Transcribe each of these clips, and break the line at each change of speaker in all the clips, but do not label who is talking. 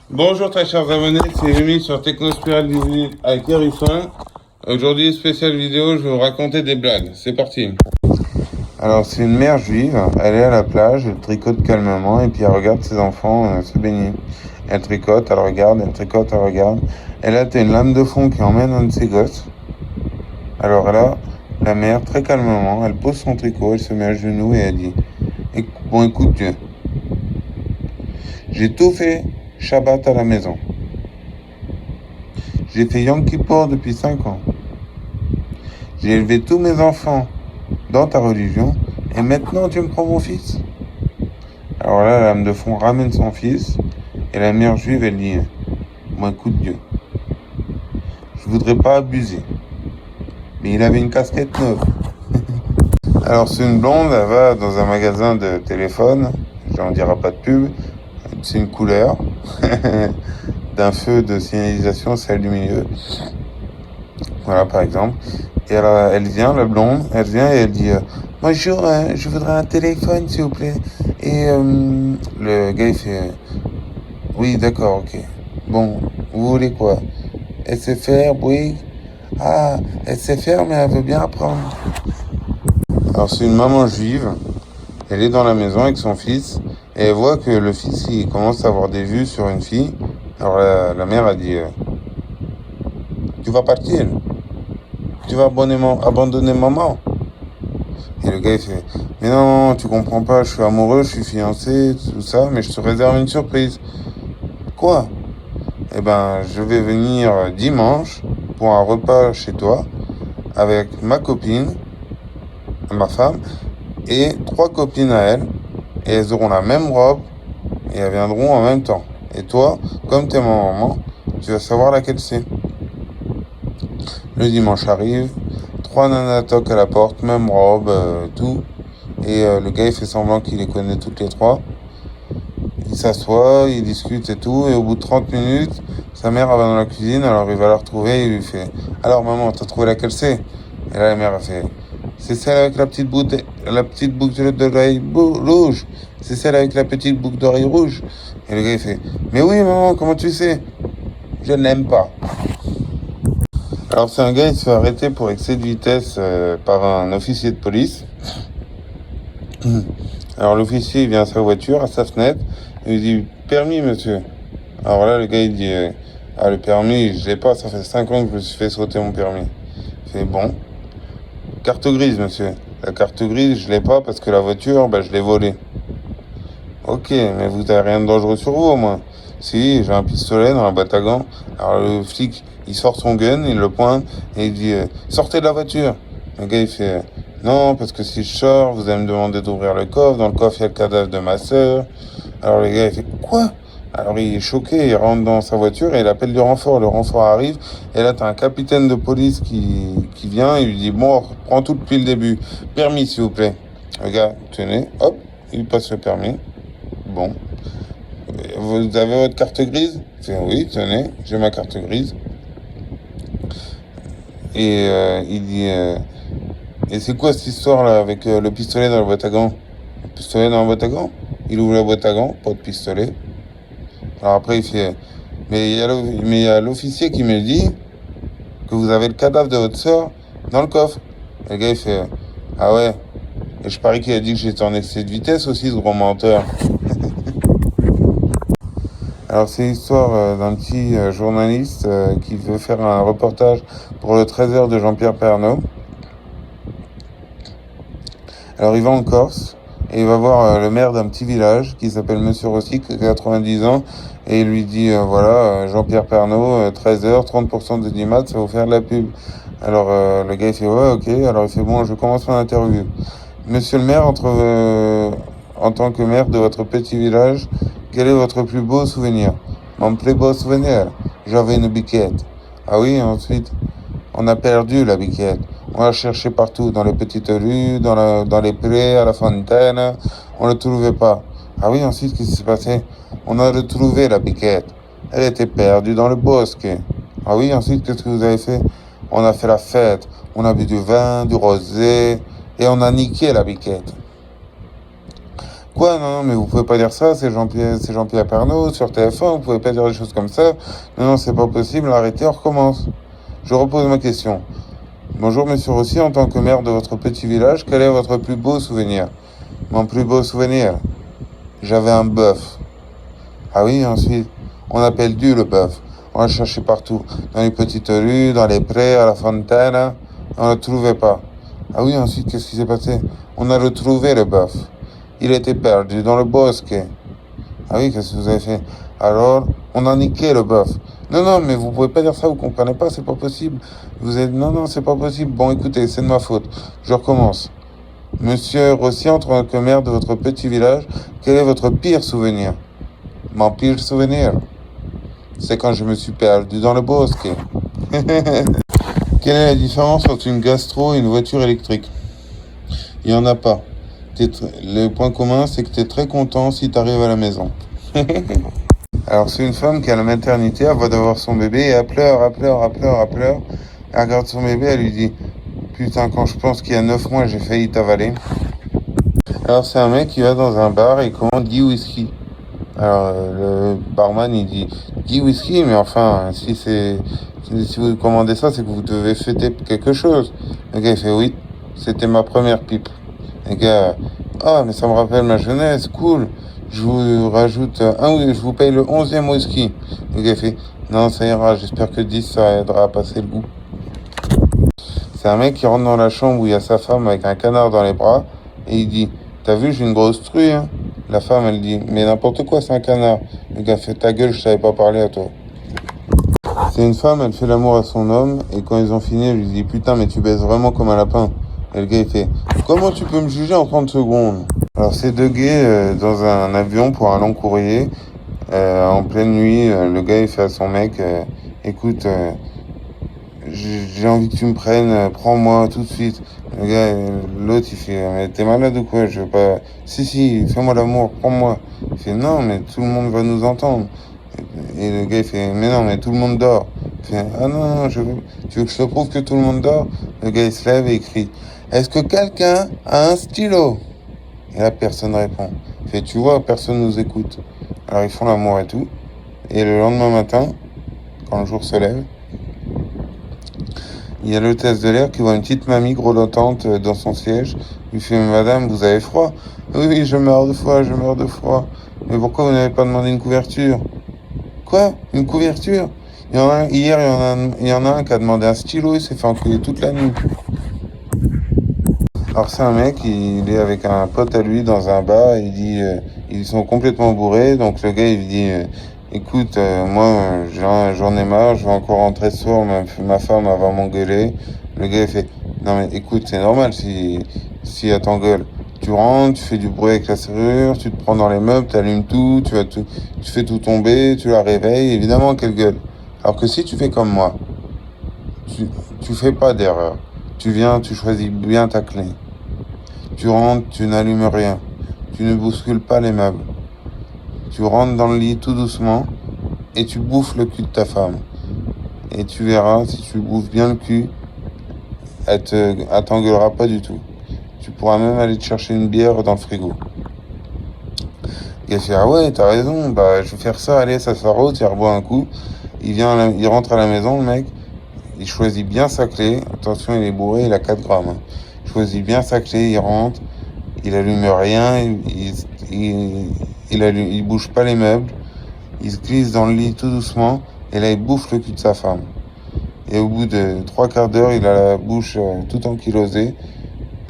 Bonjour très chers abonnés, c'est Rémi sur Technospiral 18 avec Hérisson. Aujourd'hui, spéciale vidéo, je vais vous raconter des blagues. C'est parti. Alors, c'est une mère juive, elle est à la plage, elle tricote calmement et puis elle regarde ses enfants se baigner. Elle tricote, elle regarde, elle tricote, elle regarde. Et là, t'as une lame de fond qui emmène un de ses gosses. Alors là, la mère, très calmement, elle pose son tricot, elle se met à genoux et elle dit Bon, écoute Dieu, j'ai tout fait Shabbat à la maison. J'ai fait Yom Kippour depuis 5 ans. J'ai élevé tous mes enfants dans ta religion et maintenant tu me prends mon fils. Alors là, la lame de fond ramène son fils et la mère juive, elle dit Bon, écoute Dieu, je voudrais pas abuser, mais il avait une casquette neuve. Alors c'est une blonde, elle va dans un magasin de téléphone, on dira pas de pub, c'est une couleur d'un feu de signalisation, celle du milieu. Voilà par exemple. Et alors, elle vient, la blonde, elle vient et elle dit Bonjour, je voudrais un téléphone s'il vous plaît. Et le gars il fait Oui, d'accord, ok. Bon, vous voulez quoi? SFR, oui. Ah, SFR, mais elle veut bien apprendre. Alors c'est une maman juive, elle est dans la maison avec son fils, et elle voit que le fils il commence à avoir des vues sur une fille. Alors la mère a dit Tu vas partir, tu vas abandonner maman. Et le gars il fait Mais non, tu comprends pas, je suis amoureux, je suis fiancé, tout ça, mais je te réserve une surprise. Quoi? Eh ben, je vais venir dimanche pour un repas chez toi avec ma copine, ma femme, et 3 copines à elle, et elles auront la même robe, et elles viendront en même temps. Et toi, comme t'es ma maman, tu vas savoir laquelle c'est. Le dimanche arrive, 3 nanas toquent à la porte, même robe, tout, et le gars il fait semblant qu'il les connaît toutes les 3. Il s'assoit, il discute et tout, et au bout de 30 minutes, sa mère va dans la cuisine, alors il va la retrouver, et il lui fait « Alors maman, t'as trouvé laquelle c'est ?» Et là la mère a fait « C'est celle avec la petite boucle d'oreille rouge, c'est celle avec la petite boucle d'oreille rouge. » Et le gars il fait « Mais oui maman, comment tu sais? Je ne l'aime pas. » Alors c'est un gars, il se fait arrêter pour excès de vitesse par un officier de police. Alors l'officier il vient à sa voiture, à sa fenêtre, et il dit « Permis monsieur ?» Alors là le gars il dit « Ah le permis je l'ai pas, ça fait 5 ans que je me suis fait sauter mon permis. » Il fait « Bon, carte grise monsieur. La carte grise je l'ai pas parce que la voiture je l'ai volée. » Ok, mais vous avez rien de dangereux sur vous au moins? Si, j'ai un pistolet dans la boîte à gants. Alors le flic il sort son gun, il le pointe et il dit Sortez de la voiture. Le gars il fait Non, parce que si je sors, vous allez me demander d'ouvrir le coffre. Dans le coffre il y a le cadavre de ma sœur. Alors le gars il fait Quoi? Alors il est choqué, il rentre dans sa voiture et il appelle du renfort. Le renfort arrive et là t'as un capitaine de police qui vient, il lui dit Bon, prends tout depuis le début. Permis s'il vous plaît. Le gars, tenez, hop, il passe le permis. Bon. Vous avez votre carte grise? C'est oui, tenez, j'ai ma carte grise. Et il dit et c'est quoi cette histoire là avec le pistolet dans la boîte à gants? Le pistolet dans la boîte à gants? Il ouvre la boîte à gants, pas de pistolet. Alors après il fait mais il y a l'officier qui me dit que vous avez le cadavre de votre sœur dans le coffre. Et le gars il fait Ah ouais. Et je parie qu'il a dit que j'étais en excès de vitesse aussi, ce gros menteur. Alors c'est l'histoire d'un petit journaliste qui veut faire un reportage pour le 13h de Jean-Pierre Pernaut. Alors il va en Corse et il va voir le maire d'un petit village qui s'appelle Monsieur Rossi, qui a 90 ans, et il lui dit voilà, Jean-Pierre Pernaut, 13h, 30% de l'IMAT, ça va vous faire de la pub. Alors le gars il fait ouais ok, alors il fait bon, je commence mon interview. Monsieur le maire, en tant que maire de votre petit village, quel est votre plus beau souvenir? Mon plus beau souvenir, j'avais une biquette. Ah oui, ensuite, on a perdu la biquette. On l'a cherchée partout, dans les petites rues, dans les prés, à la fontaine. On ne le trouvait pas. Ah oui, ensuite, qu'est-ce qui s'est passé? On a retrouvé la biquette. Elle était perdue dans le bosque. Ah oui, ensuite, qu'est-ce que vous avez fait? On a fait la fête. On a bu du vin, du rosé, et on a niqué la biquette. Quoi? Non, non, mais vous pouvez pas dire ça, c'est Jean-Pierre Pernaut sur TF1, vous pouvez pas dire des choses comme ça. Non, non, c'est pas possible, arrêtez, on recommence. Je repose ma question. Bonjour, monsieur Rossi, en tant que maire de votre petit village, quel est votre plus beau souvenir? Mon plus beau souvenir? J'avais un bœuf. Ah oui, ensuite, on a perdu le bœuf. On l'a cherché partout, dans les petites rues, dans les prés, à la fontaine. On ne le trouvait pas. Ah oui, ensuite, qu'est-ce qui s'est passé? On a retrouvé le bœuf. Il était perdu dans le bosque. Ah oui, qu'est-ce que vous avez fait? Alors, on a niqué le bœuf. Non, non, mais vous pouvez pas dire ça, vous comprenez pas, c'est pas possible. Vous êtes, non, non, c'est pas possible. Bon, écoutez, c'est de ma faute. Je recommence. Monsieur Rossi, en tant que maire de votre petit village, quel est votre pire souvenir? Mon pire souvenir, c'est quand je me suis perdu dans le bosque. Quelle est la différence entre une gastro et une voiture électrique? Il n'y en a pas. Le point commun, c'est que tu es très content si tu arrives à la maison. Alors, c'est une femme qui est à la maternité, elle va d'avoir son bébé et elle pleure, elle pleure, elle pleure, elle pleure. Elle regarde son bébé, elle lui dit putain, quand je pense qu'il y a 9 mois, j'ai failli t'avaler. Alors, c'est un mec qui va dans un bar et il commande 10 whisky. Alors, le barman, il dit 10 whisky, mais enfin, si vous commandez ça, c'est que vous devez fêter quelque chose. Le gars, il fait oui, c'était ma première pipe. Le gars, ah, mais ça me rappelle ma jeunesse, cool. Je vous rajoute je vous paye le 11e whisky. Le gars, il fait non, ça ira, j'espère que 10, ça aidera à passer le goût. C'est un mec qui rentre dans la chambre où il y a sa femme avec un canard dans les bras et il dit t'as vu, j'ai une grosse truie, hein? La femme, elle dit mais n'importe quoi, c'est un canard. Le gars fait ta gueule, je savais pas parler à toi. C'est une femme, elle fait l'amour à son homme et quand ils ont fini, elle lui dit putain, mais tu baises vraiment comme un lapin. Et le gars, il fait comment tu peux me juger en 30 secondes? Alors, c'est deux gays dans un avion pour un long courrier. En pleine nuit, le gars, il fait à son mec écoute, j'ai envie que tu me prennes, prends-moi tout de suite. Le gars, l'autre, il fait, mais t'es malade ou quoi? Je veux pas. Si, fais-moi l'amour, prends-moi. Il fait, non, mais tout le monde va nous entendre. Et le gars, il fait, mais non, mais tout le monde dort. Il fait, ah non, non, tu veux que je te prouve que tout le monde dort? Le gars, il se lève et il crie, est-ce que quelqu'un a un stylo? Et là, personne répond. Il fait, tu vois, personne nous écoute. Alors, ils font l'amour et tout. Et le lendemain matin, quand le jour se lève, il y a l'hôtesse de l'air qui voit une petite mamie grelottante dans son siège. Il fait, madame, vous avez froid? Oui, je meurs de froid, je meurs de froid. Mais pourquoi vous n'avez pas demandé une couverture? Quoi? Une couverture? Hier, il y en a un qui a demandé un stylo, il s'est fait enculer toute la nuit. Alors c'est un mec, il est avec un pote à lui dans un bar, il dit, ils sont complètement bourrés, donc le gars il dit, écoute, moi j'en ai marre, je vais encore rentrer ce soir, ma femme elle va m'engueuler. Le gars il fait, non mais écoute, c'est normal si elle t'engueule. Tu rentres, tu fais du bruit avec la serrure, tu te prends dans les meubles, tu allumes tout, tu fais tout tomber, tu la réveilles, évidemment qu'elle gueule. Alors que si tu fais comme moi, tu fais pas d'erreur. Tu viens, tu choisis bien ta clé. Tu rentres, tu n'allumes rien. Tu ne bouscules pas les meubles. Tu rentres dans le lit tout doucement et tu bouffes le cul de ta femme. Et tu verras, si tu bouffes bien le cul, elle t'engueulera pas du tout. Tu pourras même aller te chercher une bière dans le frigo. Il a fait, ah ouais, t'as raison, bah je vais faire ça, allez, ça s'arrête, il reboit un coup. Il rentre à la maison, le mec. Il choisit bien sa clé. Attention, il est bourré, il a 4 grammes. Hein. Il choisit bien sa clé, il rentre. Il allume rien, il bouge pas les meubles. Il se glisse dans le lit tout doucement. Et là, il bouffe le cul de sa femme. Et au bout de 3 quarts d'heure, il a la bouche tout ankylosée.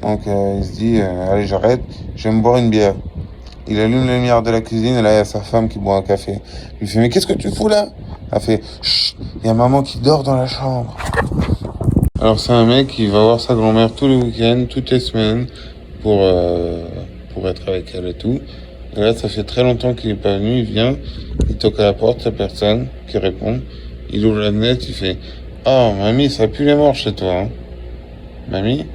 Donc, il se dit, allez, j'arrête, je vais me boire une bière. Il allume la lumière de la cuisine et là, il y a sa femme qui boit un café. Il lui fait, mais qu'est-ce que tu fous là? Elle fait, chut, il y a maman qui dort dans la chambre. Alors c'est un mec qui va voir sa grand-mère tous les week-ends, toutes les semaines, pour être avec elle et tout. Et là, ça fait très longtemps qu'il n'est pas venu, il vient, il toque à la porte, il n'y a personne qui répond. Il ouvre la fenêtre, il fait « Ah, mamie, ça pue les morts chez toi, hein. Mamie ?»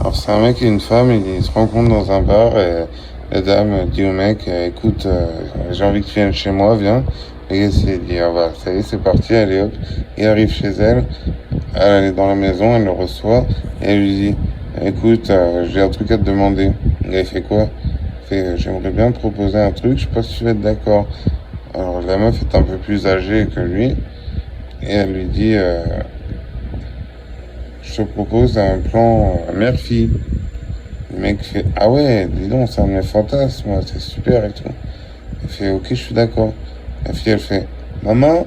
Alors c'est un mec et une femme, ils se rencontrent dans un bar et la dame dit au mec « Écoute, j'ai envie que tu viennes chez moi, viens. » Et il s'est dit, ah bah, ça y est, c'est parti, allez hop. Il arrive chez elle, elle est dans la maison, elle le reçoit, et elle lui dit, écoute, j'ai un truc à te demander. Le gars, il fait quoi? fait, j'aimerais bien te proposer un truc, je sais pas si tu vas être d'accord. Alors la meuf est un peu plus âgée que lui, et elle lui dit, je te propose un plan mère-fille. Le mec fait, ah ouais, dis donc, c'est un de mes fantasmes, c'est super et tout. Elle fait, ok, je suis d'accord. La fille, elle fait, maman,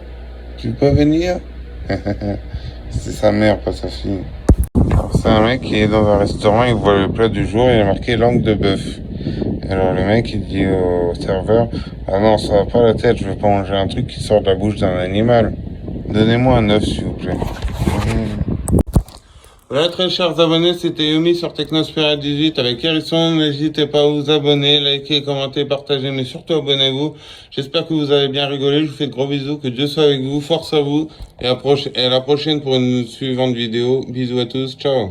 tu peux venir? C'est sa mère, pas sa fille. Alors, c'est un mec qui est dans un restaurant, il voit le plat du jour, il a marqué langue de bœuf. Et alors le mec, il dit au serveur, ah non, ça va pas la tête, je veux pas manger un truc qui sort de la bouche d'un animal. Donnez-moi un œuf, s'il vous plaît. Voilà, très chers abonnés, c'était Yumi sur Technosphere 18 avec Hérisson. N'hésitez pas à vous abonner, liker, commenter, partager, mais surtout abonnez-vous. J'espère que vous avez bien rigolé. Je vous fais de gros bisous, que Dieu soit avec vous, force à vous, et à la prochaine pour une suivante vidéo. Bisous à tous, ciao.